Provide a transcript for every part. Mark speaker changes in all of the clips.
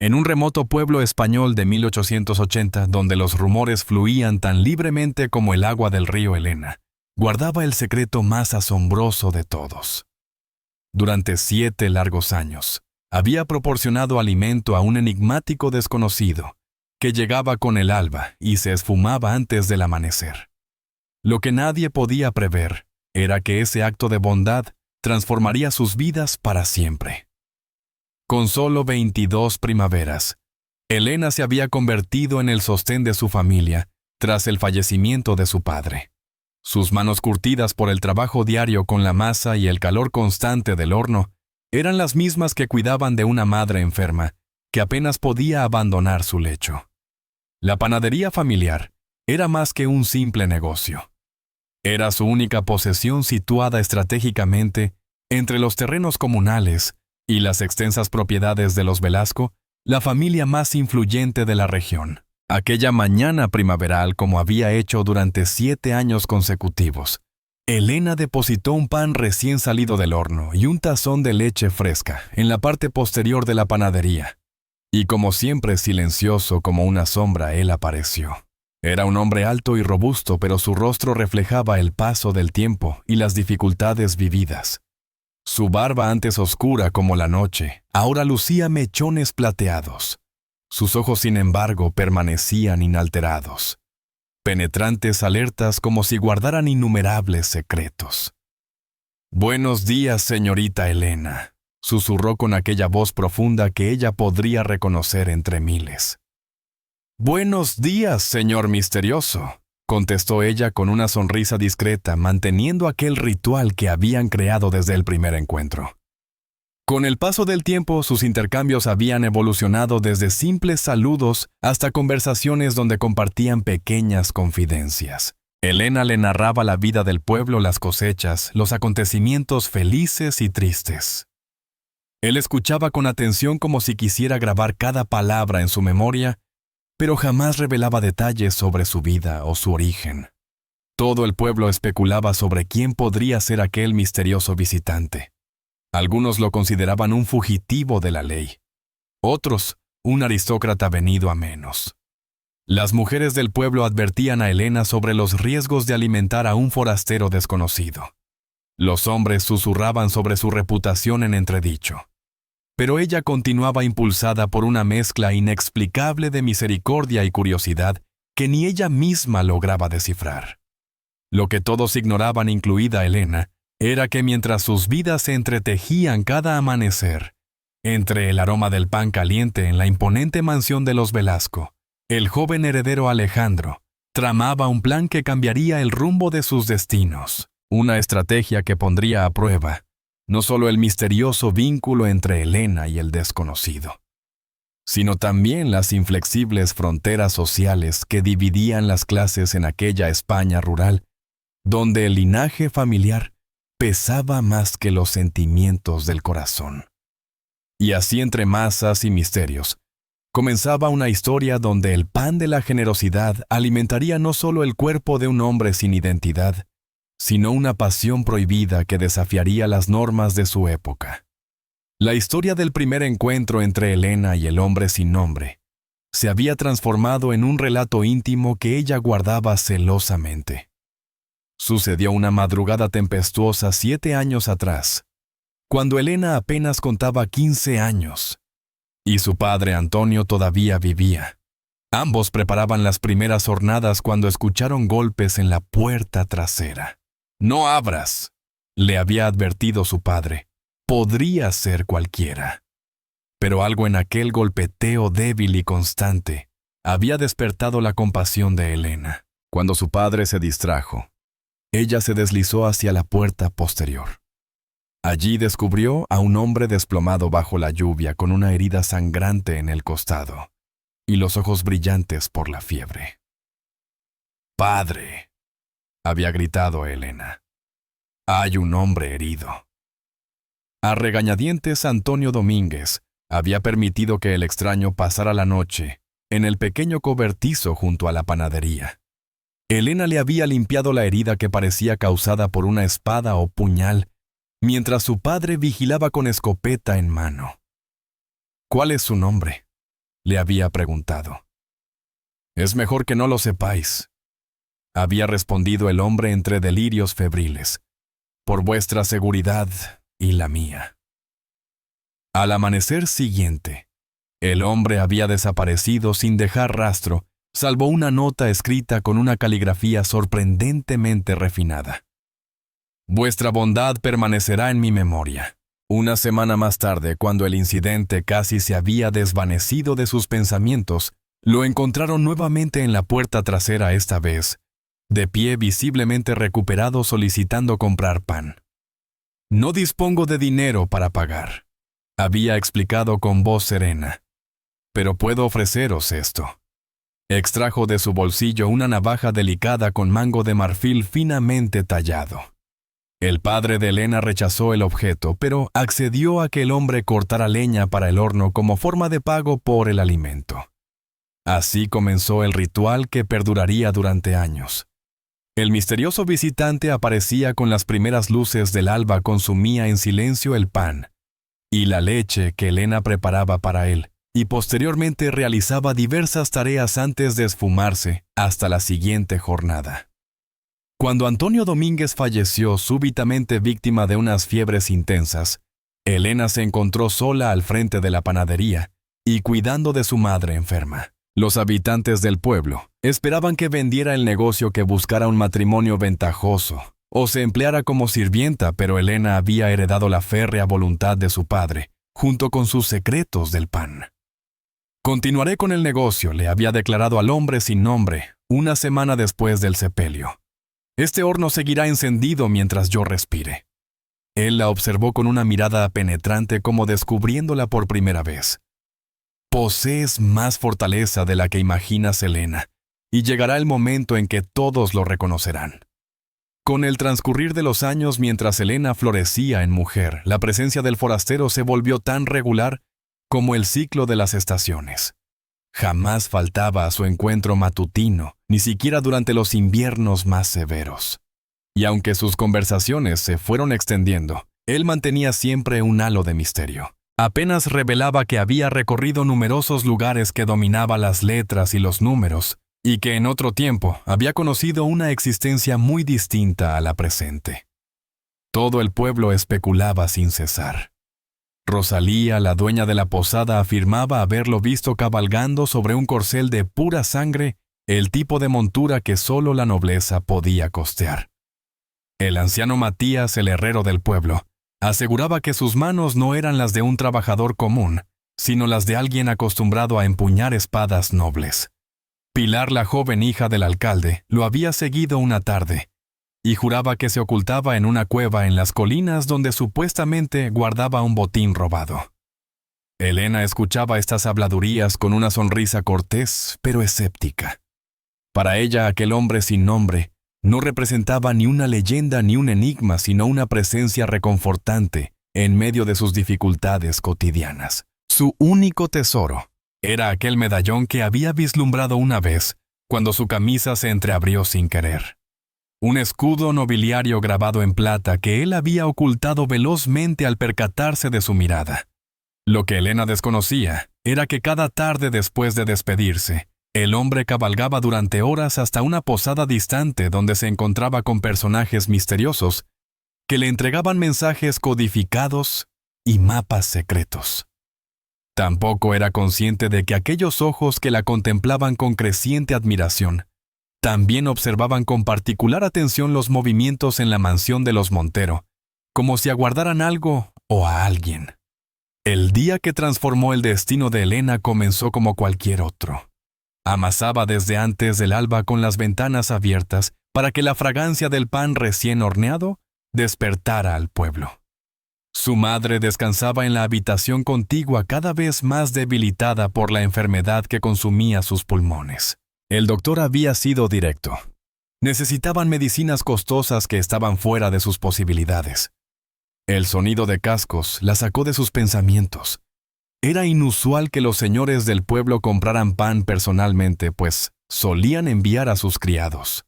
Speaker 1: En un remoto pueblo español de 1880, donde los rumores fluían tan libremente como el agua del río Elena, guardaba el secreto más asombroso de todos. Durante 7 largos años, había proporcionado alimento a un enigmático desconocido, que llegaba con el alba y se esfumaba antes del amanecer. Lo que nadie podía prever era que ese acto de bondad transformaría sus vidas para siempre. Con solo 22 primaveras, Elena se había convertido en el sostén de su familia tras el fallecimiento de su padre. Sus manos curtidas por el trabajo diario con la masa y el calor constante del horno eran las mismas que cuidaban de una madre enferma que apenas podía abandonar su lecho. La panadería familiar era más que un simple negocio. Era su única posesión situada estratégicamente entre los terrenos comunales y las extensas propiedades de los Velasco, la familia más influyente de la región. Aquella mañana primaveral, como había hecho durante 7 años consecutivos, Elena depositó un pan recién salido del horno y un tazón de leche fresca en la parte posterior de la panadería. Y como siempre silencioso como una sombra, él apareció. Era un hombre alto y robusto, pero su rostro reflejaba el paso del tiempo y las dificultades vividas. Su barba, antes oscura como la noche, ahora lucía mechones plateados. Sus ojos, sin embargo, permanecían inalterados, penetrantes, alertas, como si guardaran innumerables secretos. «Buenos días, señorita Elena», susurró con aquella voz profunda que ella podría reconocer entre miles. «Buenos días, señor misterioso», contestó ella con una sonrisa discreta, manteniendo aquel ritual que habían creado desde el primer encuentro. Con el paso del tiempo, sus intercambios habían evolucionado desde simples saludos hasta conversaciones donde compartían pequeñas confidencias. Elena le narraba la vida del pueblo, las cosechas, los acontecimientos felices y tristes. Él escuchaba con atención como si quisiera grabar cada palabra en su memoria, pero jamás revelaba detalles sobre su vida o su origen. Todo el pueblo especulaba sobre quién podría ser aquel misterioso visitante. Algunos lo consideraban un fugitivo de la ley, otros un aristócrata venido a menos. Las mujeres del pueblo advertían a Elena sobre los riesgos de alimentar a un forastero desconocido. Los hombres susurraban sobre su reputación en entredicho. Pero ella continuaba impulsada por una mezcla inexplicable de misericordia y curiosidad que ni ella misma lograba descifrar. Lo que todos ignoraban, incluida Elena, era que mientras sus vidas se entretejían cada amanecer, entre el aroma del pan caliente en la imponente mansión de los Velasco, el joven heredero Alejandro tramaba un plan que cambiaría el rumbo de sus destinos, una estrategia que pondría a prueba no solo el misterioso vínculo entre Elena y el desconocido, sino también las inflexibles fronteras sociales que dividían las clases en aquella España rural, donde el linaje familiar pesaba más que los sentimientos del corazón. Y así, entre masas y misterios, comenzaba una historia donde el pan de la generosidad alimentaría no solo el cuerpo de un hombre sin identidad, sino una pasión prohibida que desafiaría las normas de su época. La historia del primer encuentro entre Elena y el hombre sin nombre se había transformado en un relato íntimo que ella guardaba celosamente. Sucedió una madrugada tempestuosa 7 años atrás, cuando Elena apenas contaba 15 años, y su padre Antonio todavía vivía. Ambos preparaban las primeras hornadas cuando escucharon golpes en la puerta trasera. «No abras», le había advertido su padre. Podría ser cualquiera. Pero algo en aquel golpeteo débil y constante había despertado la compasión de Elena. Cuando su padre se distrajo, ella se deslizó hacia la puerta posterior. Allí descubrió a un hombre desplomado bajo la lluvia con una herida sangrante en el costado y los ojos brillantes por la fiebre. «Padre», había gritado Elena, «hay un hombre herido». A regañadientes, Antonio Domínguez había permitido que el extraño pasara la noche en el pequeño cobertizo junto a la panadería. Elena le había limpiado la herida que parecía causada por una espada o puñal, mientras su padre vigilaba con escopeta en mano. «¿Cuál es su nombre?», le había preguntado. «Es mejor que no lo sepáis», había respondido el hombre entre delirios febriles, «por vuestra seguridad y la mía». Al amanecer siguiente, el hombre había desaparecido sin dejar rastro, salvo una nota escrita con una caligrafía sorprendentemente refinada. «Vuestra bondad permanecerá en mi memoria». Una semana más tarde, cuando el incidente casi se había desvanecido de sus pensamientos, lo encontraron nuevamente en la puerta trasera, esta vez, de pie, visiblemente recuperado, solicitando comprar pan. «No dispongo de dinero para pagar», había explicado con voz serena, «pero puedo ofreceros esto». Extrajo de su bolsillo una navaja delicada con mango de marfil finamente tallado. El padre de Elena rechazó el objeto, pero accedió a que el hombre cortara leña para el horno como forma de pago por el alimento. Así comenzó el ritual que perduraría durante años. El misterioso visitante aparecía con las primeras luces del alba, consumía en silencio el pan y la leche que Elena preparaba para él, y posteriormente realizaba diversas tareas antes de esfumarse hasta la siguiente jornada. Cuando Antonio Domínguez falleció súbitamente víctima de unas fiebres intensas, Elena se encontró sola al frente de la panadería y cuidando de su madre enferma. Los habitantes del pueblo esperaban que vendiera el negocio, que buscara un matrimonio ventajoso o se empleara como sirvienta, pero Elena había heredado la férrea voluntad de su padre, junto con sus secretos del pan. «Continuaré con el negocio», le había declarado al hombre sin nombre, una semana después del sepelio. «Este horno seguirá encendido mientras yo respire». Él la observó con una mirada penetrante, como descubriéndola por primera vez. «Posees más fortaleza de la que imaginas, Elena, y llegará el momento en que todos lo reconocerán». Con el transcurrir de los años, mientras Elena florecía en mujer, la presencia del forastero se volvió tan regular como el ciclo de las estaciones. Jamás faltaba a su encuentro matutino, ni siquiera durante los inviernos más severos. Y aunque sus conversaciones se fueron extendiendo, él mantenía siempre un halo de misterio. Apenas revelaba que había recorrido numerosos lugares, que dominaba las letras y los números, y que en otro tiempo había conocido una existencia muy distinta a la presente. Todo el pueblo especulaba sin cesar. Rosalía, la dueña de la posada, afirmaba haberlo visto cabalgando sobre un corcel de pura sangre, el tipo de montura que solo la nobleza podía costear. El anciano Matías, el herrero del pueblo, aseguraba que sus manos no eran las de un trabajador común, sino las de alguien acostumbrado a empuñar espadas nobles. Pilar, la joven hija del alcalde, lo había seguido una tarde, y juraba que se ocultaba en una cueva en las colinas donde supuestamente guardaba un botín robado. Elena escuchaba estas habladurías con una sonrisa cortés, pero escéptica. Para ella, aquel hombre sin nombre no representaba ni una leyenda ni un enigma, sino una presencia reconfortante en medio de sus dificultades cotidianas. Su único tesoro era aquel medallón que había vislumbrado una vez, cuando su camisa se entreabrió sin querer. Un escudo nobiliario grabado en plata que él había ocultado velozmente al percatarse de su mirada. Lo que Elena desconocía era que cada tarde, después de despedirse, el hombre cabalgaba durante horas hasta una posada distante donde se encontraba con personajes misteriosos que le entregaban mensajes codificados y mapas secretos. Tampoco era consciente de que aquellos ojos que la contemplaban con creciente admiración también observaban con particular atención los movimientos en la mansión de los Montero, como si aguardaran algo o a alguien. El día que transformó el destino de Elena comenzó como cualquier otro. Amasaba desde antes del alba con las ventanas abiertas para que la fragancia del pan recién horneado despertara al pueblo. Su madre descansaba en la habitación contigua, cada vez más debilitada por la enfermedad que consumía sus pulmones. El doctor había sido directo. Necesitaban medicinas costosas que estaban fuera de sus posibilidades. El sonido de cascos la sacó de sus pensamientos. Era inusual que los señores del pueblo compraran pan personalmente, pues solían enviar a sus criados.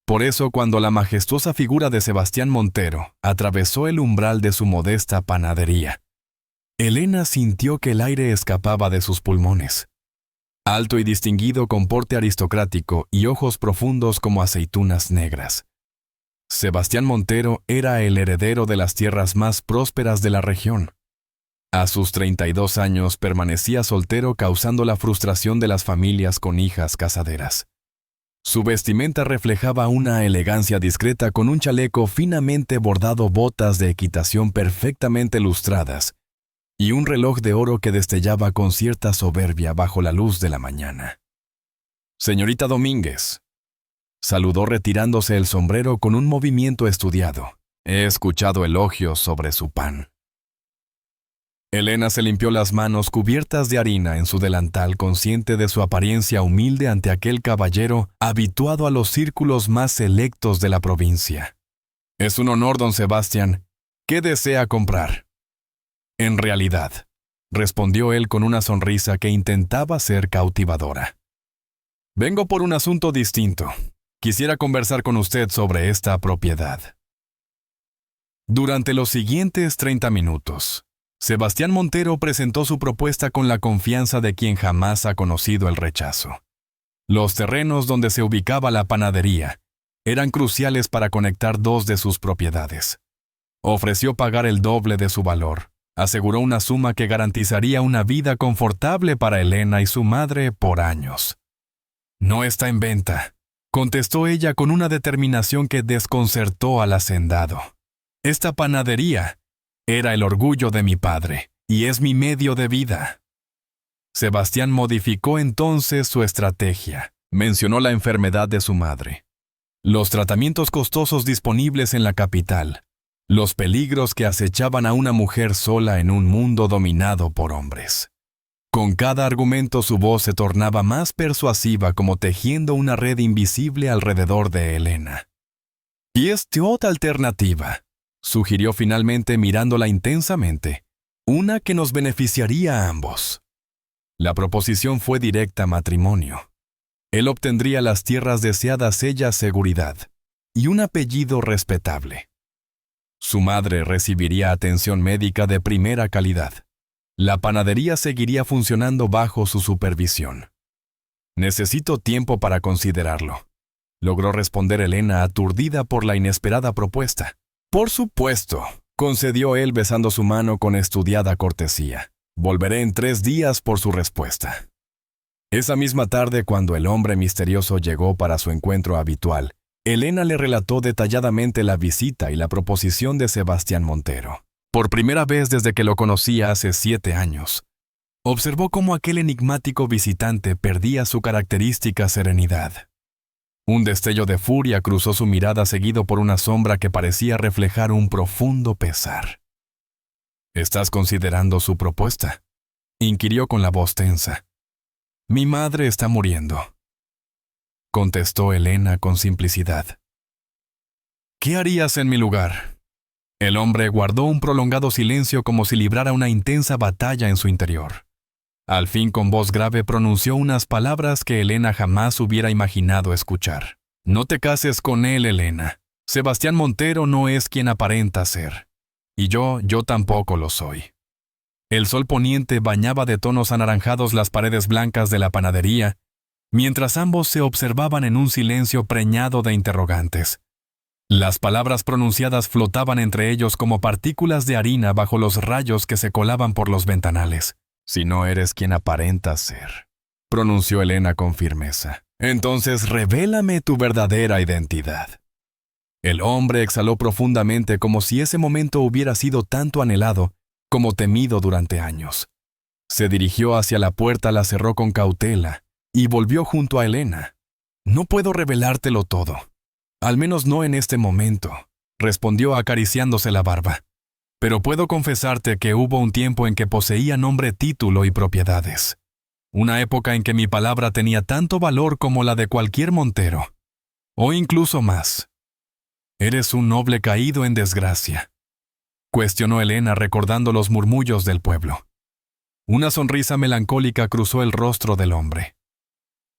Speaker 1: Por eso, cuando la majestuosa figura de Sebastián Montero atravesó el umbral de su modesta panadería, Elena sintió que el aire escapaba de sus pulmones. alto y distinguido con porte aristocrático y ojos profundos como aceitunas negras. Sebastián Montero era el heredero de las tierras más prósperas de la región. A sus 32 años permanecía soltero, causando la frustración de las familias con hijas casaderas. Su vestimenta reflejaba una elegancia discreta con un chaleco finamente bordado, botas de equitación perfectamente lustradas y un reloj de oro que destellaba con cierta soberbia bajo la luz de la mañana. «Señorita Domínguez», saludó retirándose el sombrero con un movimiento estudiado. «He escuchado elogios sobre su pan». Elena se limpió las manos cubiertas de harina en su delantal, consciente de su apariencia humilde ante aquel caballero habituado a los círculos más selectos de la provincia. «Es un honor, don Sebastián. ¿Qué desea comprar?» «En realidad», respondió él con una sonrisa que intentaba ser cautivadora, «vengo por un asunto distinto. Quisiera conversar con usted sobre esta propiedad». Durante los siguientes 30 minutos, Sebastián Montero presentó su propuesta con la confianza de quien jamás ha conocido el rechazo. Los terrenos donde se ubicaba la panadería eran cruciales para conectar dos de sus propiedades. Ofreció pagar el doble de su valor. Aseguró una suma que garantizaría una vida confortable para Elena y su madre por años. «No está en venta», contestó ella con una determinación que desconcertó al hacendado. «Esta panadería era el orgullo de mi padre, y es mi medio de vida». Sebastián modificó entonces su estrategia. Mencionó la enfermedad de su madre, los tratamientos costosos disponibles en la capital, los peligros que acechaban a una mujer sola en un mundo dominado por hombres. Con cada argumento su voz se tornaba más persuasiva, como tejiendo una red invisible alrededor de Elena. «Y esta otra alternativa», sugirió finalmente mirándola intensamente, «una que nos beneficiaría a ambos». La proposición fue directa: matrimonio. Él obtendría las tierras deseadas, ella seguridad y un apellido respetable. Su madre recibiría atención médica de primera calidad. La panadería seguiría funcionando bajo su supervisión. «Necesito tiempo para considerarlo», logró responder Elena, aturdida por la inesperada propuesta. «Por supuesto», concedió él besando su mano con estudiada cortesía. «Volveré en 3 días por su respuesta». Esa misma tarde, cuando el hombre misterioso llegó para su encuentro habitual, Elena le relató detalladamente la visita y la proposición de Sebastián Montero. Por primera vez desde que lo conocía hace 7 años, observó cómo aquel enigmático visitante perdía su característica serenidad. Un destello de furia cruzó su mirada, seguido por una sombra que parecía reflejar un profundo pesar. «¿Estás considerando su propuesta?», inquirió con la voz tensa. «Mi madre está muriendo», contestó Elena con simplicidad. «¿Qué harías en mi lugar?». El hombre guardó un prolongado silencio, como si librara una intensa batalla en su interior. Al fin, con voz grave, pronunció unas palabras que Elena jamás hubiera imaginado escuchar. «No te cases con él, Elena. Sebastián Montero no es quien aparenta ser. Y yo tampoco lo soy». El sol poniente bañaba de tonos anaranjados las paredes blancas de la panadería, mientras ambos se observaban en un silencio preñado de interrogantes. Las palabras pronunciadas flotaban entre ellos como partículas de harina bajo los rayos que se colaban por los ventanales. «Si no eres quien aparentas ser», pronunció Elena con firmeza, «entonces revélame tu verdadera identidad». El hombre exhaló profundamente, como si ese momento hubiera sido tanto anhelado como temido durante años. Se dirigió hacia la puerta, la cerró con cautela y volvió junto a Elena. «No puedo revelártelo todo. Al menos no en este momento», respondió acariciándose la barba. «Pero puedo confesarte que hubo un tiempo en que poseía nombre, título y propiedades. Una época en que mi palabra tenía tanto valor como la de cualquier Montero, o incluso más». «¿Eres un noble caído en desgracia?», cuestionó Elena, recordando los murmullos del pueblo. Una sonrisa melancólica cruzó el rostro del hombre.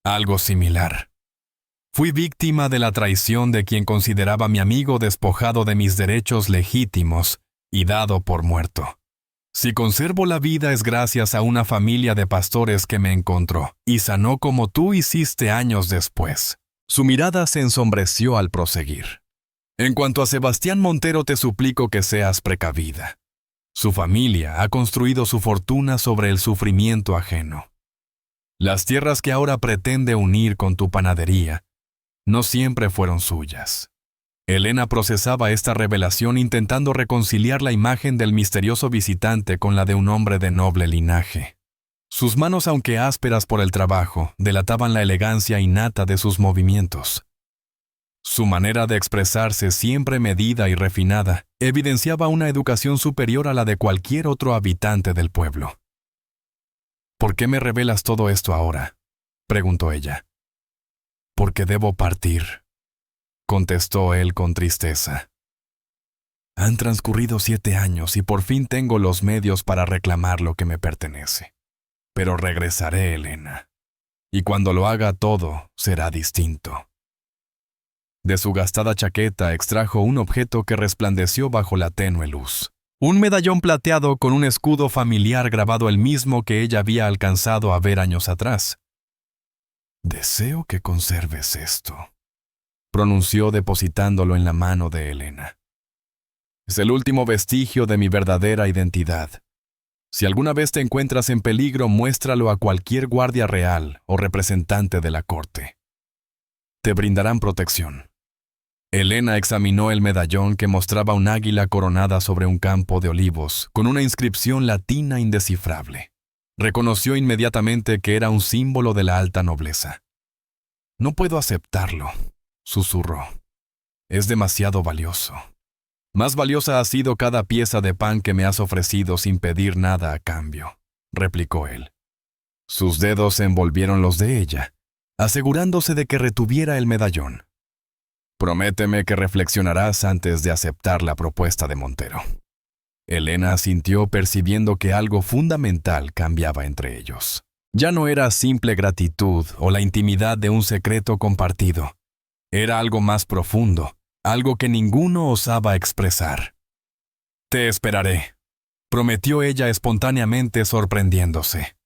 Speaker 1: «Algo similar. Fui víctima de la traición de quien consideraba mi amigo, despojado de mis derechos legítimos y dado por muerto. Si conservo la vida es gracias a una familia de pastores que me encontró y sanó como tú hiciste años después. Su mirada se ensombreció al proseguir. En cuanto a Sebastián Montero, te suplico que seas precavida. Su familia ha construido su fortuna sobre el sufrimiento ajeno. Las tierras que ahora pretende unir con tu panadería no siempre fueron suyas. Elena procesaba esta revelación intentando reconciliar la imagen del misterioso visitante con la de un hombre de noble linaje. Sus manos, aunque ásperas por el trabajo, delataban la elegancia innata de sus movimientos. Su manera de expresarse, siempre medida y refinada, evidenciaba una educación superior a la de cualquier otro habitante del pueblo. «¿Por qué me revelas todo esto ahora?», preguntó ella. «Porque debo partir», contestó él con tristeza. «Han transcurrido 7 años y por fin tengo los medios para reclamar lo que me pertenece. Pero regresaré, Elena, y cuando lo haga todo será distinto». De su gastada chaqueta extrajo un objeto que resplandeció bajo la tenue luz. Un medallón plateado con un escudo familiar grabado, el mismo que ella había alcanzado a ver años atrás. «Deseo que conserves esto», pronunció depositándolo en la mano de Elena. «Es el último vestigio de mi verdadera identidad. Si alguna vez te encuentras en peligro, muéstralo a cualquier guardia real o representante de la corte. Te brindarán protección». Elena examinó el medallón, que mostraba un águila coronada sobre un campo de olivos, con una inscripción latina indescifrable. Reconoció inmediatamente que era un símbolo de la alta nobleza. «No puedo aceptarlo», susurró. «Es demasiado valioso. Más valiosa ha sido cada pieza de pan que me has ofrecido sin pedir nada a cambio», replicó él. Sus dedos envolvieron los de ella, asegurándose de que retuviera el medallón. «Prométeme que reflexionarás antes de aceptar la propuesta de Montero». Elena asintió, percibiendo que algo fundamental cambiaba entre ellos. Ya no era simple gratitud o la intimidad de un secreto compartido. Era algo más profundo, algo que ninguno osaba expresar. «Te esperaré», prometió ella espontáneamente, sorprendiéndose.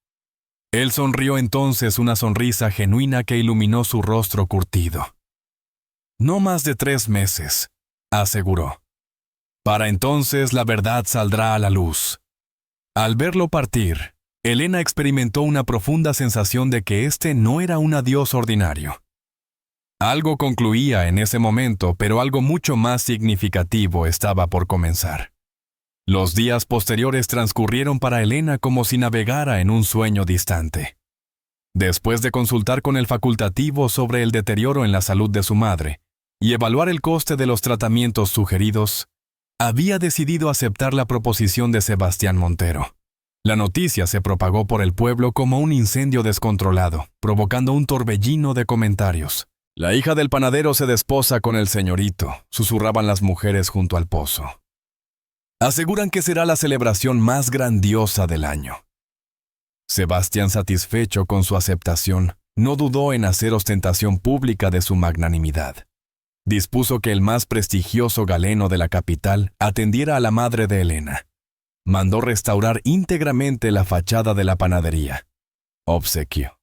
Speaker 1: Él sonrió entonces, una sonrisa genuina que iluminó su rostro curtido. «No más de 3 meses», aseguró. «Para entonces la verdad saldrá a la luz». Al verlo partir, Elena experimentó una profunda sensación de que este no era un adiós ordinario. Algo concluía en ese momento, pero algo mucho más significativo estaba por comenzar. Los días posteriores transcurrieron para Elena como si navegara en un sueño distante. Después de consultar con el facultativo sobre el deterioro en la salud de su madre y evaluar el coste de los tratamientos sugeridos, había decidido aceptar la proposición de Sebastián Montero. La noticia se propagó por el pueblo como un incendio descontrolado, provocando un torbellino de comentarios. «La hija del panadero se desposa con el señorito», susurraban las mujeres junto al pozo. «Aseguran que será la celebración más grandiosa del año». Sebastián, satisfecho con su aceptación, no dudó en hacer ostentación pública de su magnanimidad. Dispuso que el más prestigioso galeno de la capital atendiera a la madre de Elena. Mandó restaurar íntegramente la fachada de la panadería. Obsequio.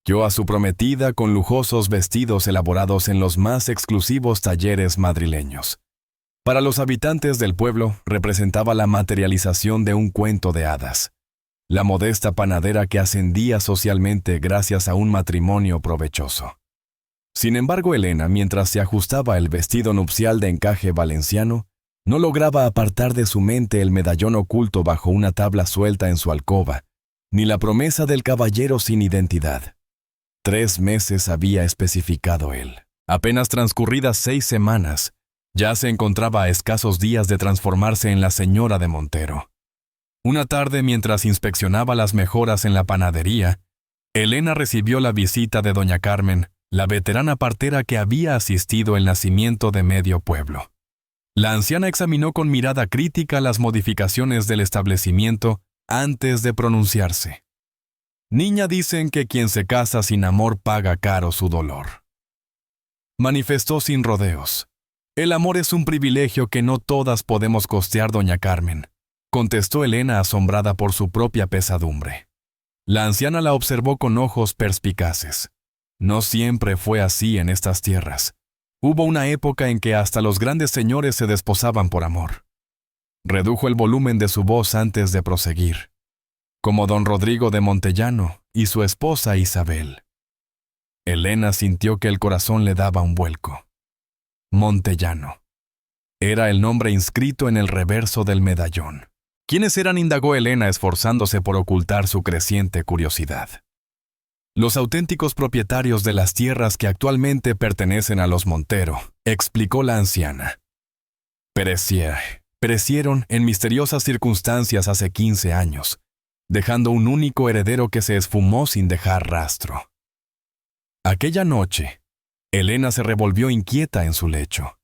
Speaker 1: Dio a su prometida con lujosos vestidos elaborados en los más exclusivos talleres madrileños. Para los habitantes del pueblo representaba la materialización de un cuento de hadas. La modesta panadera que ascendía socialmente gracias a un matrimonio provechoso. Sin embargo, Elena, mientras se ajustaba el vestido nupcial de encaje valenciano, no lograba apartar de su mente el medallón oculto bajo una tabla suelta en su alcoba, ni la promesa del caballero sin identidad. 3 meses había especificado él. Apenas transcurridas 6 semanas, ya se encontraba a escasos días de transformarse en la señora de Montero. Una tarde, mientras inspeccionaba las mejoras en la panadería, Elena recibió la visita de doña Carmen, la veterana partera que había asistido al nacimiento de medio pueblo. La anciana examinó con mirada crítica las modificaciones del establecimiento antes de pronunciarse. «Niña, dicen que quien se casa sin amor paga caro su dolor», manifestó sin rodeos. «El amor es un privilegio que no todas podemos costear, doña Carmen. contestó Elena asombrada por su propia pesadumbre. La anciana la observó con ojos perspicaces. No siempre fue así en estas tierras. Hubo una época en que hasta los grandes señores se desposaban por amor. Redujo el volumen de su voz antes de proseguir. Como don Rodrigo de Montellano y su esposa Isabel. Elena sintió que el corazón le daba un vuelco. Montellano. Era el nombre inscrito en el reverso del medallón. ¿Quiénes eran?, indagó Elena, esforzándose por ocultar su creciente curiosidad. Los auténticos propietarios de las tierras que actualmente pertenecen a los Montero, explicó la anciana. Perecieron en misteriosas circunstancias hace 15 años, dejando un único heredero que se esfumó sin dejar rastro. Aquella noche, Elena se revolvió inquieta en su lecho.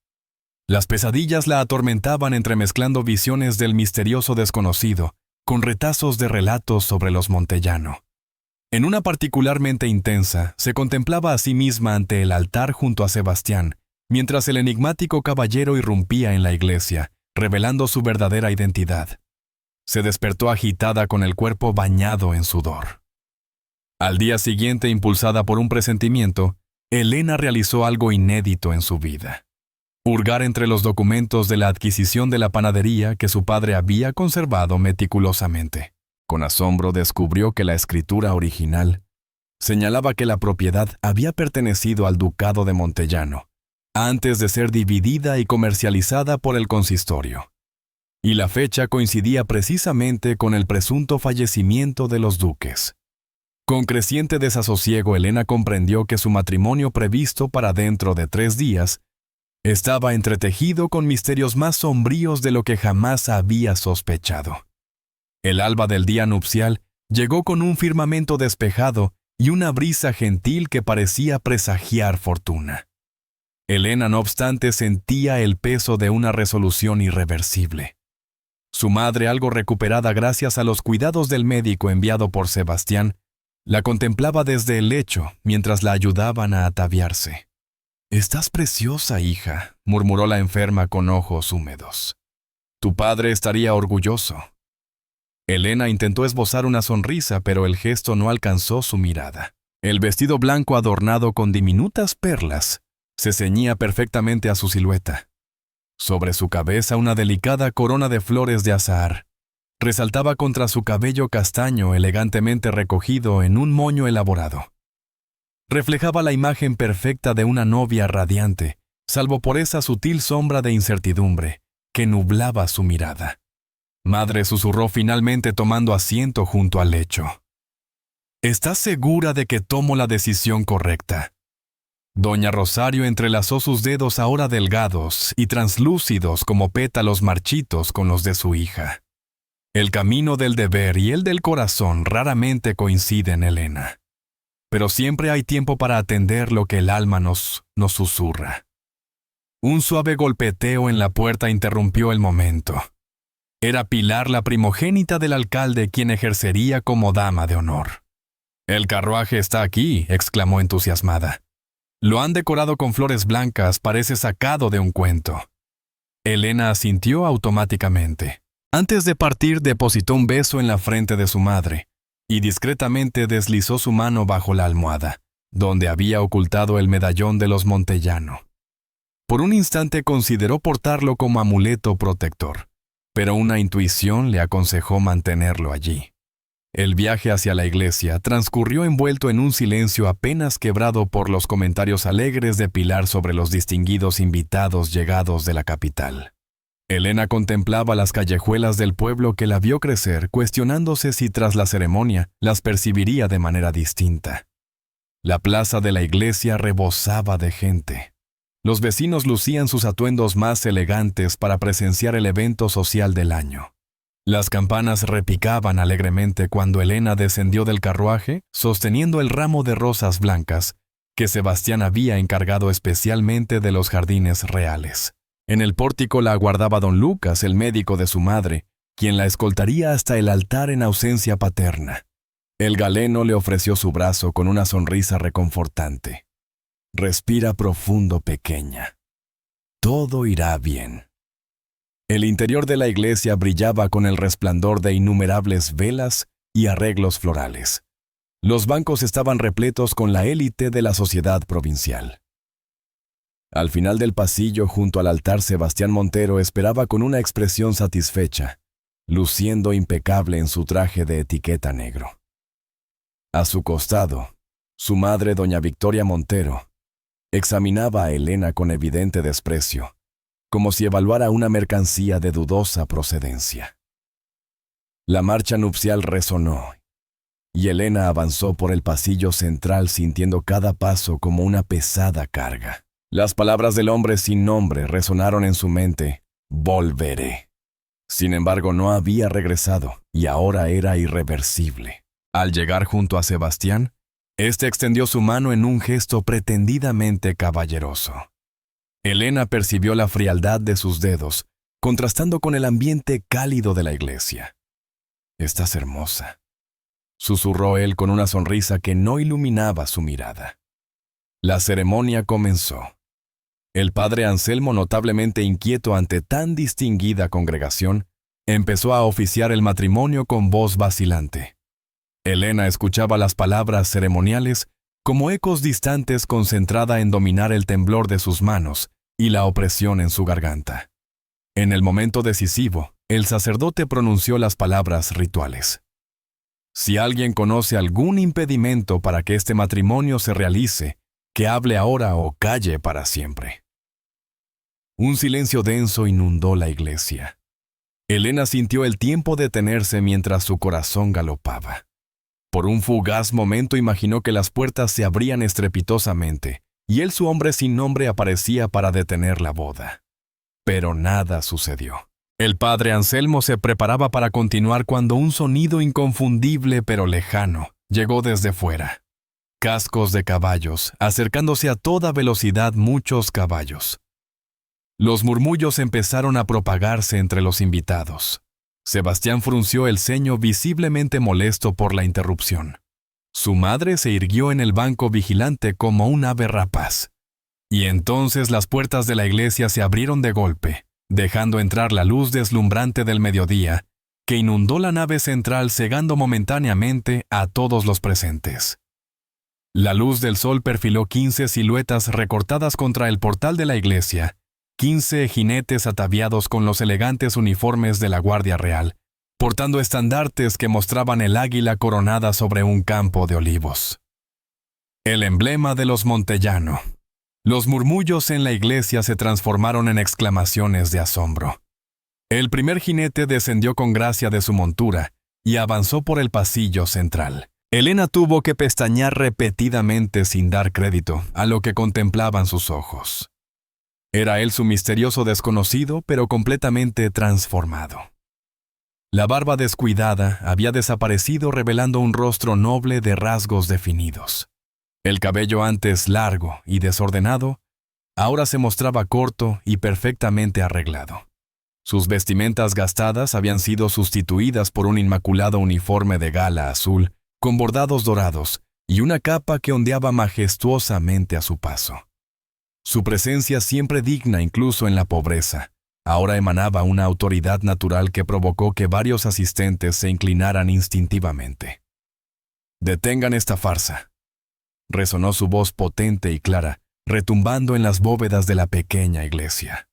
Speaker 1: Las pesadillas la atormentaban entremezclando visiones del misterioso desconocido, con retazos de relatos sobre los Montellano. En una particularmente intensa, se contemplaba a sí misma ante el altar junto a Sebastián, mientras el enigmático caballero irrumpía en la iglesia, revelando su verdadera identidad. Se despertó agitada con el cuerpo bañado en sudor. Al día siguiente, impulsada por un presentimiento, Elena realizó algo inédito en su vida. Hurgar entre los documentos de la adquisición de la panadería que su padre había conservado meticulosamente. Con asombro descubrió que la escritura original señalaba que la propiedad había pertenecido al ducado de Montellano, antes de ser dividida y comercializada por el consistorio. Y la fecha coincidía precisamente con el presunto fallecimiento de los duques. Con creciente desasosiego, Elena comprendió que su matrimonio previsto para dentro de 3 días estaba entretejido con misterios más sombríos de lo que jamás había sospechado. El alba del día nupcial llegó con un firmamento despejado y una brisa gentil que parecía presagiar fortuna. Elena, no obstante, sentía el peso de una resolución irreversible. Su madre, algo recuperada gracias a los cuidados del médico enviado por Sebastián, la contemplaba desde el lecho mientras la ayudaban a ataviarse. «Estás preciosa, hija», murmuró la enferma con ojos húmedos. «Tu padre estaría orgulloso». Elena intentó esbozar una sonrisa, pero el gesto no alcanzó su mirada. El vestido blanco adornado con diminutas perlas se ceñía perfectamente a su silueta. Sobre su cabeza una delicada corona de flores de azahar resaltaba contra su cabello castaño elegantemente recogido en un moño elaborado. Reflejaba la imagen perfecta de una novia radiante, salvo por esa sutil sombra de incertidumbre que nublaba su mirada. Madre, susurró finalmente tomando asiento junto al lecho. «¿Estás segura de que tomo la decisión correcta?» Doña Rosario entrelazó sus dedos ahora delgados y translúcidos como pétalos marchitos con los de su hija. El camino del deber y el del corazón raramente coinciden, Elena. Pero siempre hay tiempo para atender lo que el alma nos susurra. Un suave golpeteo en la puerta interrumpió el momento. Era Pilar, la primogénita del alcalde, quien ejercería como dama de honor. «El carruaje está aquí», exclamó entusiasmada. «Lo han decorado con flores blancas, parece sacado de un cuento». Elena asintió automáticamente. Antes de partir, depositó un beso en la frente de su madre y discretamente deslizó su mano bajo la almohada, donde había ocultado el medallón de los Montellano. Por un instante consideró portarlo como amuleto protector, pero una intuición le aconsejó mantenerlo allí. El viaje hacia la iglesia transcurrió envuelto en un silencio apenas quebrado por los comentarios alegres de Pilar sobre los distinguidos invitados llegados de la capital. Elena contemplaba las callejuelas del pueblo que la vio crecer, cuestionándose si tras la ceremonia las percibiría de manera distinta. La plaza de la iglesia rebosaba de gente. Los vecinos lucían sus atuendos más elegantes para presenciar el evento social del año. Las campanas repicaban alegremente cuando Elena descendió del carruaje, sosteniendo el ramo de rosas blancas que Sebastián había encargado especialmente de los jardines reales. En el pórtico la aguardaba don Lucas, el médico de su madre, quien la escoltaría hasta el altar en ausencia paterna. El galeno le ofreció su brazo con una sonrisa reconfortante. «Respira profundo, pequeña. Todo irá bien». El interior de la iglesia brillaba con el resplandor de innumerables velas y arreglos florales. Los bancos estaban repletos con la élite de la sociedad provincial. Al final del pasillo, junto al altar, Sebastián Montero esperaba con una expresión satisfecha, luciendo impecable en su traje de etiqueta negro. A su costado, su madre, doña Victoria Montero, examinaba a Elena con evidente desprecio, como si evaluara una mercancía de dudosa procedencia. La marcha nupcial resonó, y Elena avanzó por el pasillo central sintiendo cada paso como una pesada carga. Las palabras del hombre sin nombre resonaron en su mente: volveré. Sin embargo, no había regresado, y ahora era irreversible. Al llegar junto a Sebastián, éste extendió su mano en un gesto pretendidamente caballeroso. Elena percibió la frialdad de sus dedos, contrastando con el ambiente cálido de la iglesia. «Estás hermosa», susurró él con una sonrisa que no iluminaba su mirada. La ceremonia comenzó. El padre Anselmo, notablemente inquieto ante tan distinguida congregación, empezó a oficiar el matrimonio con voz vacilante. Elena escuchaba las palabras ceremoniales como ecos distantes, concentrada en dominar el temblor de sus manos y la opresión en su garganta. En el momento decisivo, el sacerdote pronunció las palabras rituales. Si alguien conoce algún impedimento para que este matrimonio se realice, que hable ahora o calle para siempre. Un silencio denso inundó la iglesia. Elena sintió el tiempo detenerse mientras su corazón galopaba. Por un fugaz momento imaginó que las puertas se abrían estrepitosamente y él, su hombre sin nombre, aparecía para detener la boda. Pero nada sucedió. El padre Anselmo se preparaba para continuar cuando un sonido inconfundible pero lejano llegó desde fuera. Cascos de caballos, acercándose a toda velocidad muchos caballos. Los murmullos empezaron a propagarse entre los invitados. Sebastián frunció el ceño, visiblemente molesto por la interrupción. Su madre se irguió en el banco vigilante como un ave rapaz. Y entonces las puertas de la iglesia se abrieron de golpe, dejando entrar la luz deslumbrante del mediodía, que inundó la nave central, cegando momentáneamente a todos los presentes. La luz del sol perfiló 15 siluetas recortadas contra el portal de la iglesia, 15 jinetes ataviados con los elegantes uniformes de la Guardia Real, portando estandartes que mostraban el águila coronada sobre un campo de olivos. El emblema de los Montellano. Los murmullos en la iglesia se transformaron en exclamaciones de asombro. El primer jinete descendió con gracia de su montura y avanzó por el pasillo central. Elena tuvo que pestañear repetidamente sin dar crédito a lo que contemplaban sus ojos. Era él su misterioso desconocido, pero completamente transformado. La barba descuidada había desaparecido, revelando un rostro noble de rasgos definidos. El cabello, antes largo y desordenado, ahora se mostraba corto y perfectamente arreglado. Sus vestimentas gastadas habían sido sustituidas por un inmaculado uniforme de gala azul, con bordados dorados y una capa que ondeaba majestuosamente a su paso. Su presencia, siempre digna incluso en la pobreza, ahora emanaba una autoridad natural que provocó que varios asistentes se inclinaran instintivamente. «Detengan esta farsa», resonó su voz potente y clara, retumbando en las bóvedas de la pequeña iglesia.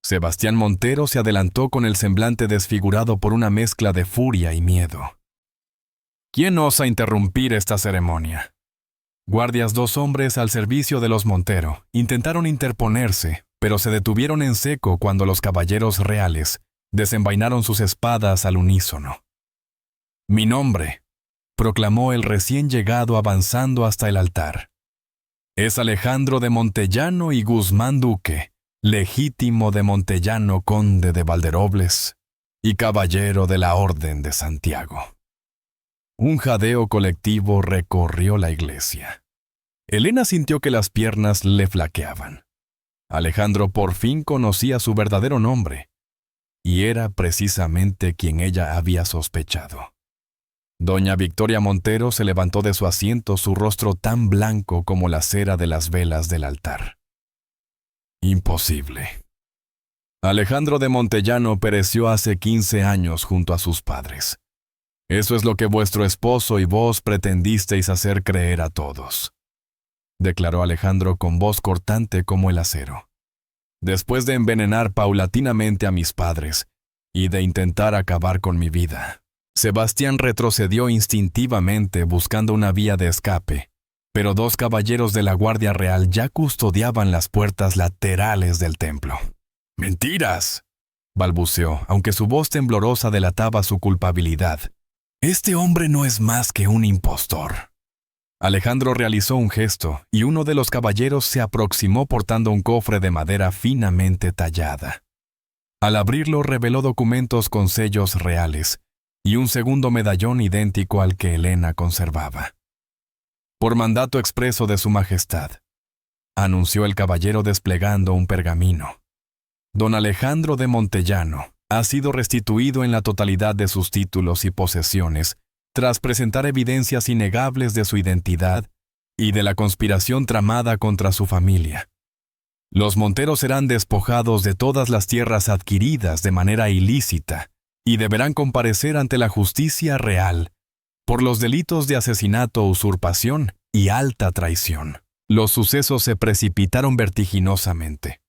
Speaker 1: Sebastián Montero se adelantó con el semblante desfigurado por una mezcla de furia y miedo. «¿Quién osa interrumpir esta ceremonia?». Guardias, 2 hombres al servicio de los Montero, intentaron interponerse, pero se detuvieron en seco cuando los caballeros reales desenvainaron sus espadas al unísono. «Mi nombre», proclamó el recién llegado avanzando hasta el altar, «es Alejandro de Montellano y Guzmán Duque, legítimo de Montellano, conde de Valderobles y caballero de la Orden de Santiago». Un jadeo colectivo recorrió la iglesia. Elena sintió que las piernas le flaqueaban. Alejandro por fin conocía su verdadero nombre, y era precisamente quien ella había sospechado. Doña Victoria Montero se levantó de su asiento, su rostro tan blanco como la cera de las velas del altar. «Imposible», Alejandro de Montellano pereció hace 15 años junto a sus padres. Eso es lo que vuestro esposo y vos pretendisteis hacer creer a todos, declaró Alejandro con voz cortante como el acero. Después de envenenar paulatinamente a mis padres y de intentar acabar con mi vida, Sebastián retrocedió instintivamente buscando una vía de escape, pero 2 caballeros de la Guardia Real ya custodiaban las puertas laterales del templo. ¡Mentiras!, balbuceó, aunque su voz temblorosa delataba su culpabilidad. Este hombre no es más que un impostor. Alejandro realizó un gesto y uno de los caballeros se aproximó portando un cofre de madera finamente tallada. Al abrirlo reveló documentos con sellos reales y un segundo medallón idéntico al que Elena conservaba. Por mandato expreso de su majestad, anunció el caballero desplegando un pergamino. Don Alejandro de Montellano ha sido restituido en la totalidad de sus títulos y posesiones, tras presentar evidencias innegables de su identidad y de la conspiración tramada contra su familia. Los Monteros serán despojados de todas las tierras adquiridas de manera ilícita y deberán comparecer ante la justicia real por los delitos de asesinato, usurpación y alta traición. Los sucesos se precipitaron vertiginosamente.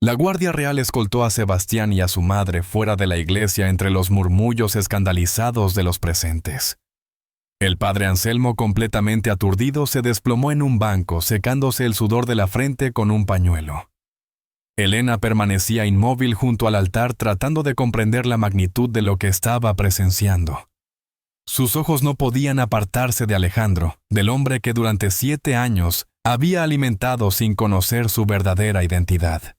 Speaker 1: La Guardia Real escoltó a Sebastián y a su madre fuera de la iglesia entre los murmullos escandalizados de los presentes. El padre Anselmo, completamente aturdido, se desplomó en un banco, secándose el sudor de la frente con un pañuelo. Elena permanecía inmóvil junto al altar tratando de comprender la magnitud de lo que estaba presenciando. Sus ojos no podían apartarse de Alejandro, del hombre que durante 7 años había alimentado sin conocer su verdadera identidad.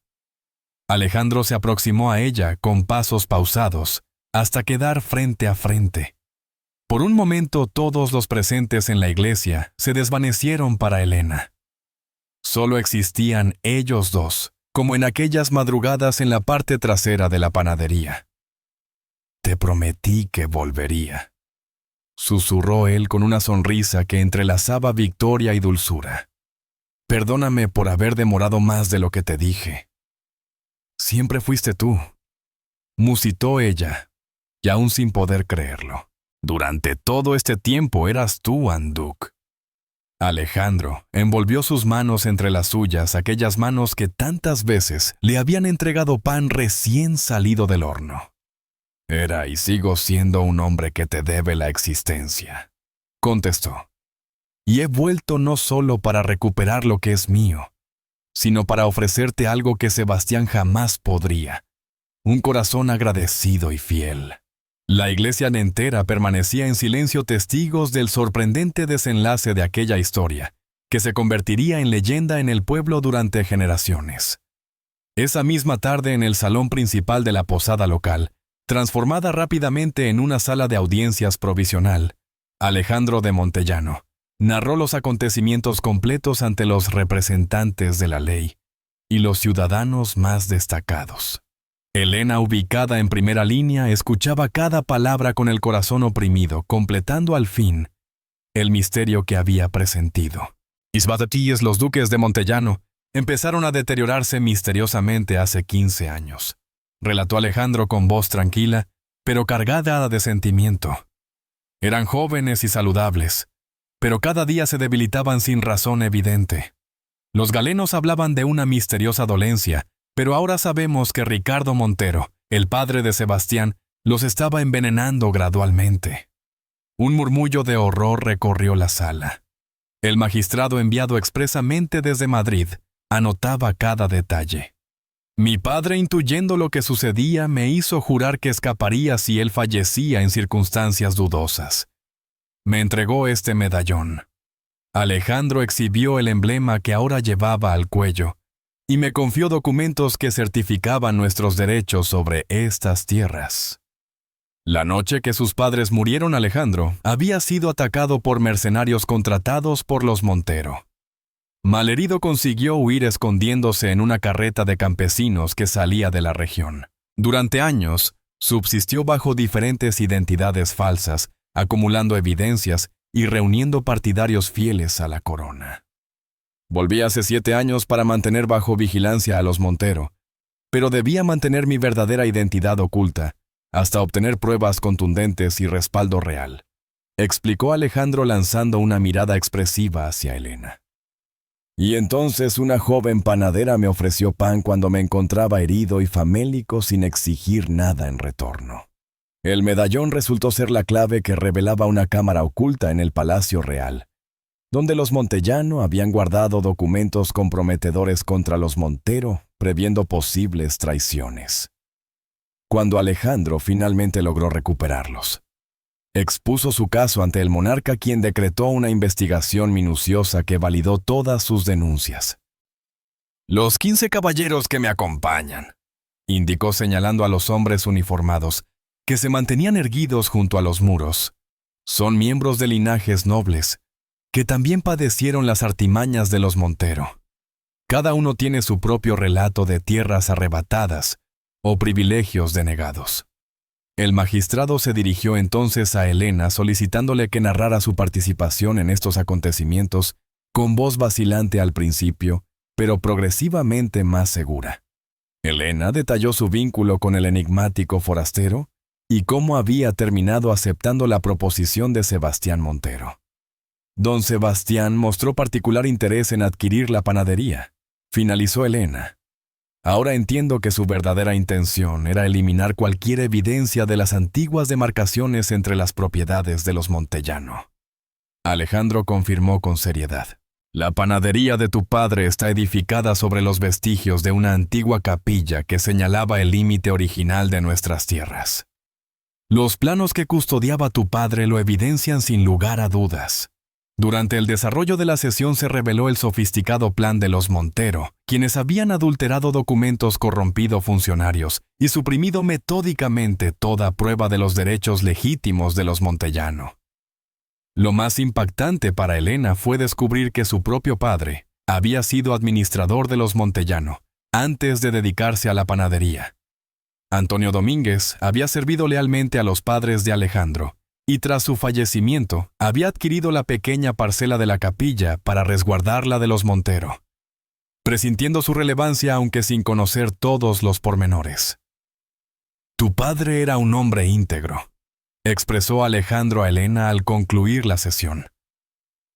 Speaker 1: Alejandro se aproximó a ella con pasos pausados, hasta quedar frente a frente. Por un momento todos los presentes en la iglesia se desvanecieron para Elena. Solo existían ellos dos, como en aquellas madrugadas en la parte trasera de la panadería. «Te prometí que volvería», susurró él con una sonrisa que entrelazaba victoria y dulzura. «Perdóname por haber demorado más de lo que te dije». «Siempre fuiste tú», musitó ella, y aún sin poder creerlo. «Durante todo este tiempo eras tú, Anduk». Alejandro envolvió sus manos entre las suyas, aquellas manos que tantas veces le habían entregado pan recién salido del horno. «Era y sigo siendo un hombre que te debe la existencia», contestó. «Y he vuelto no solo para recuperar lo que es mío, sino para ofrecerte algo que Sebastián jamás podría, un corazón agradecido y fiel». La iglesia entera permanecía en silencio, testigos del sorprendente desenlace de aquella historia, que se convertiría en leyenda en el pueblo durante generaciones. Esa misma tarde, en el salón principal de la posada local, transformada rápidamente en una sala de audiencias provisional, Alejandro de Montellano narró los acontecimientos completos ante los representantes de la ley y los ciudadanos más destacados. Elena, ubicada en primera línea, escuchaba cada palabra con el corazón oprimido, completando al fin el misterio que había presentido. Isbatatíes, los duques de Montellano, empezaron a deteriorarse misteriosamente hace 15 años, relató Alejandro con voz tranquila, pero cargada de sentimiento. Eran jóvenes y saludables, pero cada día se debilitaban sin razón evidente. Los galenos hablaban de una misteriosa dolencia, pero ahora sabemos que Ricardo Montero, el padre de Sebastián, los estaba envenenando gradualmente. Un murmullo de horror recorrió la sala. El magistrado enviado expresamente desde Madrid anotaba cada detalle. Mi padre, intuyendo lo que sucedía, me hizo jurar que escaparía si él fallecía en circunstancias dudosas. Me entregó este medallón. Alejandro exhibió el emblema que ahora llevaba al cuello, y me confió documentos que certificaban nuestros derechos sobre estas tierras. La noche que sus padres murieron, Alejandro había sido atacado por mercenarios contratados por los Montero. Malherido, consiguió huir escondiéndose en una carreta de campesinos que salía de la región. Durante años, subsistió bajo diferentes identidades falsas, acumulando evidencias y reuniendo partidarios fieles a la corona. Volví hace 7 años para mantener bajo vigilancia a los Montero, pero debía mantener mi verdadera identidad oculta hasta obtener pruebas contundentes y respaldo real, explicó Alejandro lanzando una mirada expresiva hacia Elena. Y entonces una joven panadera me ofreció pan cuando me encontraba herido y famélico sin exigir nada en retorno. El medallón resultó ser la clave que revelaba una cámara oculta en el Palacio Real, donde los Montellano habían guardado documentos comprometedores contra los Montero, previendo posibles traiciones. Cuando Alejandro finalmente logró recuperarlos, expuso su caso ante el monarca, quien decretó una investigación minuciosa que validó todas sus denuncias. «Los 15 caballeros que me acompañan», indicó señalando a los hombres uniformados, que se mantenían erguidos junto a los muros, «son miembros de linajes nobles, que también padecieron las artimañas de los Montero. Cada uno tiene su propio relato de tierras arrebatadas o privilegios denegados». El magistrado se dirigió entonces a Elena solicitándole que narrara su participación en estos acontecimientos con voz vacilante al principio, pero progresivamente más segura. Elena detalló su vínculo con el enigmático forastero y cómo había terminado aceptando la proposición de Sebastián Montero. Don Sebastián mostró particular interés en adquirir la panadería, finalizó Elena. Ahora entiendo que su verdadera intención era eliminar cualquier evidencia de las antiguas demarcaciones entre las propiedades de los Montellano. Alejandro confirmó con seriedad. La panadería de tu padre está edificada sobre los vestigios de una antigua capilla que señalaba el límite original de nuestras tierras. Los planos que custodiaba tu padre lo evidencian sin lugar a dudas. Durante el desarrollo de la sesión se reveló el sofisticado plan de los Montero, quienes habían adulterado documentos, corrompido funcionarios y suprimido metódicamente toda prueba de los derechos legítimos de los Montellano. Lo más impactante para Elena fue descubrir que su propio padre había sido administrador de los Montellano antes de dedicarse a la panadería. Antonio Domínguez había servido lealmente a los padres de Alejandro, y tras su fallecimiento, había adquirido la pequeña parcela de la capilla para resguardarla de los Montero, presintiendo su relevancia aunque sin conocer todos los pormenores. Tu padre era un hombre íntegro, expresó Alejandro a Elena al concluir la sesión.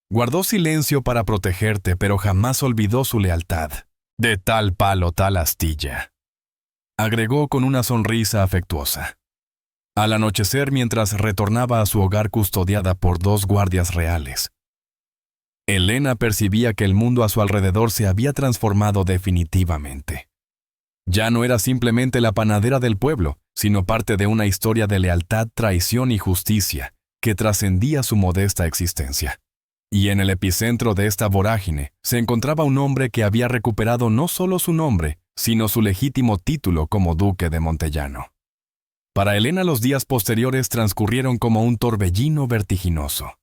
Speaker 1: Guardó silencio para protegerte, pero jamás olvidó su lealtad. De tal palo, tal astilla, agregó con una sonrisa afectuosa. Al anochecer, mientras retornaba a su hogar custodiada por 2 guardias reales, Elena percibía que el mundo a su alrededor se había transformado definitivamente. Ya no era simplemente la panadera del pueblo, sino parte de una historia de lealtad, traición y justicia que trascendía su modesta existencia. Y en el epicentro de esta vorágine se encontraba un hombre que había recuperado no solo su nombre, sino su legítimo título como duque de Montellano. Para Elena los días posteriores transcurrieron como un torbellino vertiginoso.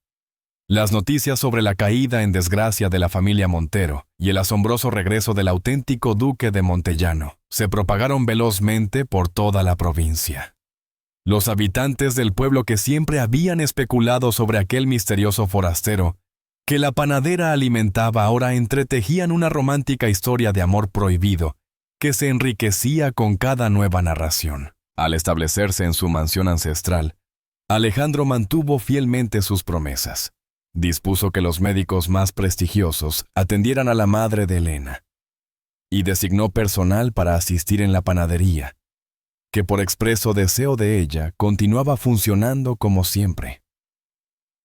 Speaker 1: Las noticias sobre la caída en desgracia de la familia Montero y el asombroso regreso del auténtico duque de Montellano se propagaron velozmente por toda la provincia. Los habitantes del pueblo, que siempre habían especulado sobre aquel misterioso forastero que la panadera alimentaba, ahora entretejían una romántica historia de amor prohibido que se enriquecía con cada nueva narración. Al establecerse en su mansión ancestral, Alejandro mantuvo fielmente sus promesas. Dispuso que los médicos más prestigiosos atendieran a la madre de Elena y designó personal para asistir en la panadería, que por expreso deseo de ella continuaba funcionando como siempre.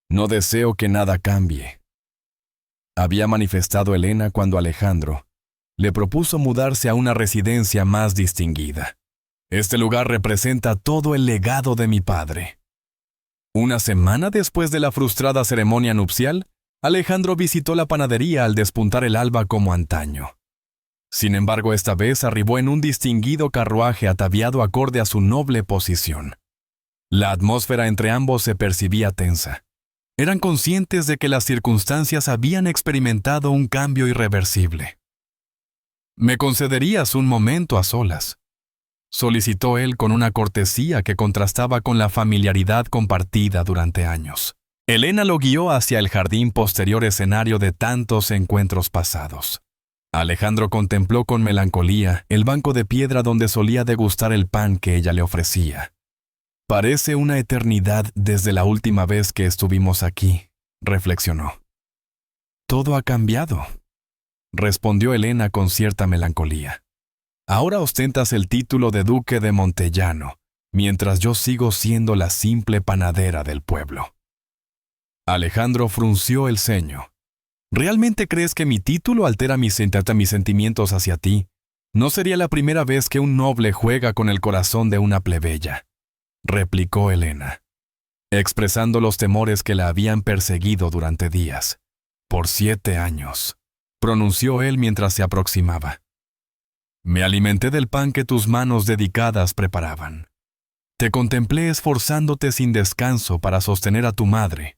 Speaker 1: No deseo que nada cambie, había manifestado Elena cuando Alejandro le propuso mudarse a una residencia más distinguida. Este lugar representa todo el legado de mi padre. Una semana después de la frustrada ceremonia nupcial, Alejandro visitó la panadería al despuntar el alba como antaño. Sin embargo, esta vez arribó en un distinguido carruaje ataviado acorde a su noble posición. La atmósfera entre ambos se percibía tensa. Eran conscientes de que las circunstancias habían experimentado un cambio irreversible. «¿Me concederías un momento a solas?», solicitó él con una cortesía que contrastaba con la familiaridad compartida durante años. Elena lo guió hacia el jardín, posterior escenario de tantos encuentros pasados. Alejandro contempló con melancolía el banco de piedra donde solía degustar el pan que ella le ofrecía. Parece una eternidad desde la última vez que estuvimos aquí, reflexionó. Todo ha cambiado, respondió Elena con cierta melancolía. Ahora ostentas el título de duque de Montellano, mientras yo sigo siendo la simple panadera del pueblo. Alejandro frunció el ceño. ¿Realmente crees que mi título altera mis sentimientos hacia ti? No sería la primera vez que un noble juega con el corazón de una plebeya, replicó Elena, expresando los temores que la habían perseguido durante días. Por 7 años, pronunció él mientras se aproximaba. Me alimenté del pan que tus manos dedicadas preparaban. Te contemplé esforzándote sin descanso para sostener a tu madre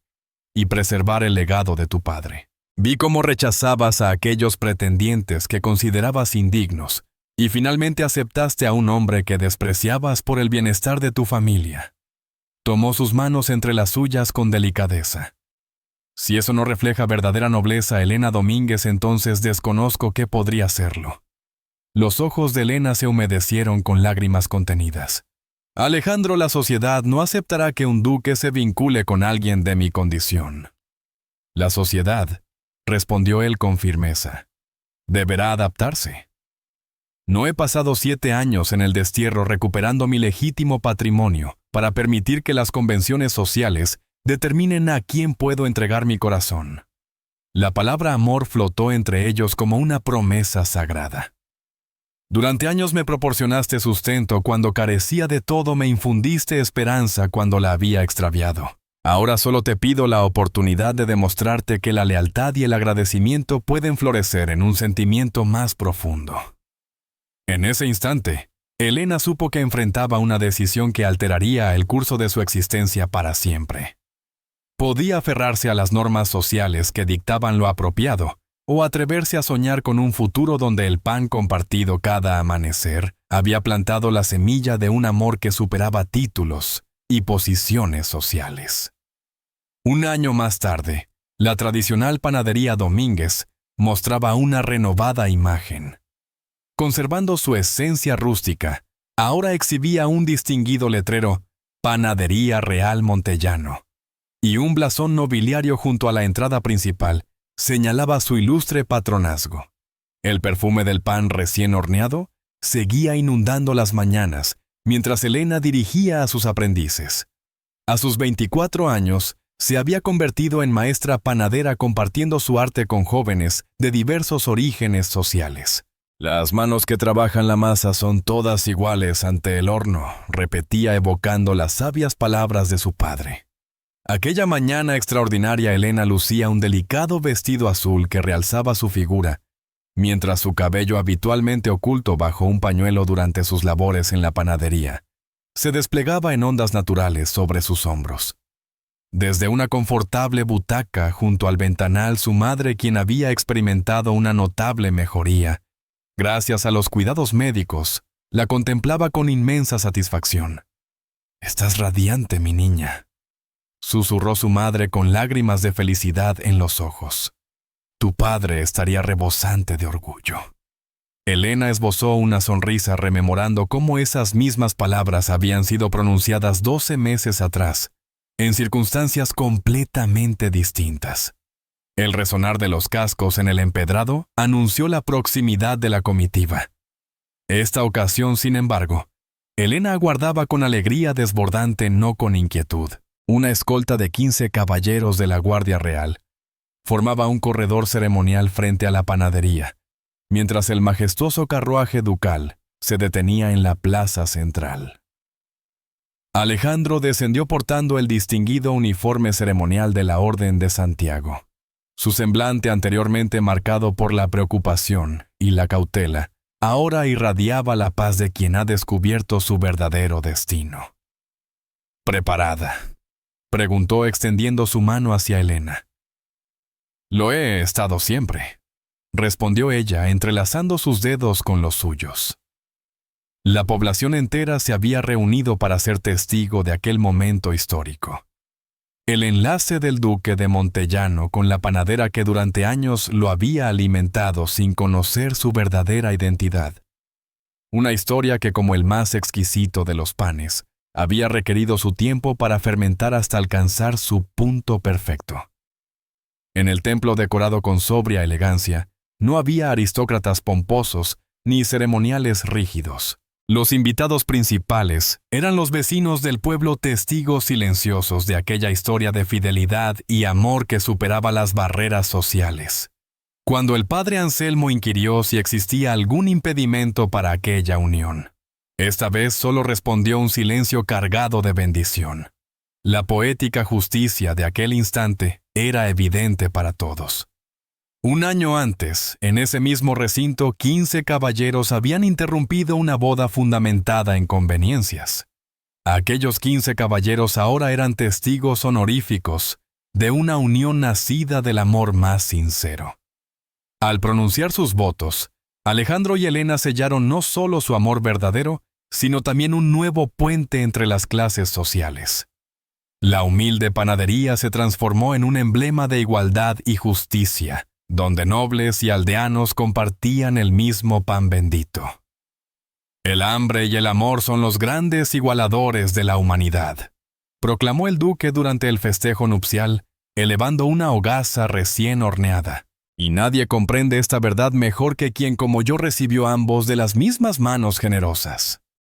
Speaker 1: y preservar el legado de tu padre. Vi cómo rechazabas a aquellos pretendientes que considerabas indignos y finalmente aceptaste a un hombre que despreciabas por el bienestar de tu familia. Tomó sus manos entre las suyas con delicadeza. Si eso no refleja verdadera nobleza, Elena Domínguez, entonces desconozco qué podría serlo. Los ojos de Elena se humedecieron con lágrimas contenidas. Alejandro, la sociedad no aceptará que un duque se vincule con alguien de mi condición. La sociedad, respondió él con firmeza, deberá adaptarse. No he pasado 7 años en el destierro recuperando mi legítimo patrimonio para permitir que las convenciones sociales determinen a quién puedo entregar mi corazón. La palabra amor flotó entre ellos como una promesa sagrada. Durante años me proporcionaste sustento cuando carecía de todo, me infundiste esperanza cuando la había extraviado. Ahora solo te pido la oportunidad de demostrarte que la lealtad y el agradecimiento pueden florecer en un sentimiento más profundo. En ese instante, Elena supo que enfrentaba una decisión que alteraría el curso de su existencia para siempre. Podía aferrarse a las normas sociales que dictaban lo apropiado, o atreverse a soñar con un futuro donde el pan compartido cada amanecer había plantado la semilla de un amor que superaba títulos y posiciones sociales. Un año más tarde, la tradicional panadería Domínguez mostraba una renovada imagen. Conservando su esencia rústica, ahora exhibía un distinguido letrero Panadería Real Montellano, y un blasón nobiliario junto a la entrada principal señalaba su ilustre patronazgo. El perfume del pan recién horneado seguía inundando las mañanas mientras Elena dirigía a sus aprendices. A sus 24 años, se había convertido en maestra panadera compartiendo su arte con jóvenes de diversos orígenes sociales. Las manos que trabajan la masa son todas iguales ante el horno, repetía evocando las sabias palabras de su padre. Aquella mañana extraordinaria Elena lucía un delicado vestido azul que realzaba su figura, mientras su cabello habitualmente oculto bajo un pañuelo durante sus labores en la panadería, se desplegaba en ondas naturales sobre sus hombros. Desde una confortable butaca junto al ventanal, su madre, quien había experimentado una notable mejoría, gracias a los cuidados médicos, la contemplaba con inmensa satisfacción. «Estás radiante, mi niña», susurró su madre con lágrimas de felicidad en los ojos. «Tu padre estaría rebosante de orgullo». Elena esbozó una sonrisa rememorando cómo esas mismas palabras habían sido pronunciadas 12 meses atrás, en circunstancias completamente distintas. El resonar de los cascos en el empedrado anunció la proximidad de la comitiva. Esta ocasión, sin embargo, Elena aguardaba con alegría desbordante, no con inquietud. Una escolta de 15 caballeros de la Guardia Real formaba un corredor ceremonial frente a la panadería, mientras el majestuoso carruaje ducal se detenía en la plaza central. Alejandro descendió portando el distinguido uniforme ceremonial de la Orden de Santiago. Su semblante, anteriormente marcado por la preocupación y la cautela, ahora irradiaba la paz de quien ha descubierto su verdadero destino. «¿Preparada?», preguntó extendiendo su mano hacia Elena. «Lo he estado siempre», respondió ella entrelazando sus dedos con los suyos. La población entera se había reunido para ser testigo de aquel momento histórico. El enlace del duque de Montellano con la panadera que durante años lo había alimentado sin conocer su verdadera identidad. Una historia que, como el más exquisito de los panes, había requerido su tiempo para fermentar hasta alcanzar su punto perfecto. En el templo decorado con sobria elegancia, no había aristócratas pomposos ni ceremoniales rígidos. Los invitados principales eran los vecinos del pueblo, testigos silenciosos de aquella historia de fidelidad y amor que superaba las barreras sociales. Cuando el padre Anselmo inquirió si existía algún impedimento para aquella unión, esta vez solo respondió un silencio cargado de bendición. La poética justicia de aquel instante era evidente para todos. Un año antes, en ese mismo recinto, 15 caballeros habían interrumpido una boda fundamentada en conveniencias. Aquellos 15 caballeros ahora eran testigos honoríficos de una unión nacida del amor más sincero. Al pronunciar sus votos, Alejandro y Helena sellaron no solo su amor verdadero, sino también un nuevo puente entre las clases sociales. La humilde panadería se transformó en un emblema de igualdad y justicia, donde nobles y aldeanos compartían el mismo pan bendito. El hambre y el amor son los grandes igualadores de la humanidad, proclamó el duque durante el festejo nupcial, elevando una hogaza recién horneada. Y nadie comprende esta verdad mejor que quien como yo recibió ambos de las mismas manos generosas.